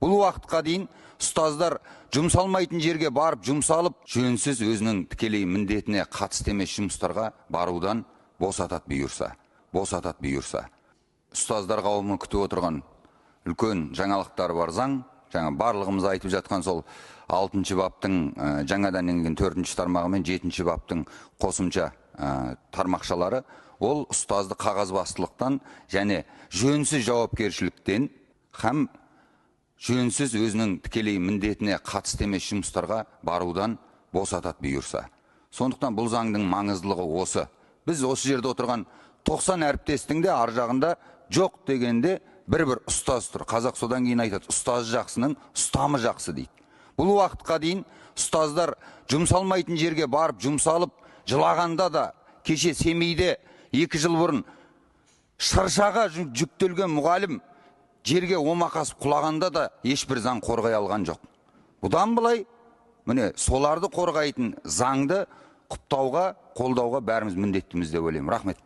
Бұл уақытқа дейін ұстаздар жұмсалмайтын жерге барып жұмсалып, жөнсіз өзінің тікелей міндетіне қатысты емес жұмыстарға барудан босатат бұйырса. Ұстаздар қауымы күтіп отырған үлкен жаңалықтар бар заң. Жаңа барлығымыз айтып жатқан сол 6-шы баптың жаңадан енген 4-ші тармағы мен 7-ші баптың қосымша тармақшалары ол ұстазды қағазбастылықтан және жөнсіз жауапкершіліктен һәм жөнсіз өзінің тікелей міндетіне қатысты емес жұмыстарға барудан босатат бұйырса. Сондықтан бұл заңдың маңыздылығы осы. Біз осы жерде отырған 90 әріптестің де ар жағында жоқ дегенде бір ұстаз тұр. Қазақ содан кейін айтады, ұстаз жақсының ұстамы жақсы дейді. Бұл уақытқа дейін ұстаздар жұмсалмайтын жерге барып жұмсалып, жылағанда да кеше Семейде 2 жыл бұрын шыршаға жүктелген мұғалім жерге омақасып құлағанда да ешбір заң қорғай алған жоқ. Бұдан былай, міне соларды қорғайтын заңды құптауға, қолдауға бәріміз міндеттіміз деп ойлаймын. Рахмет.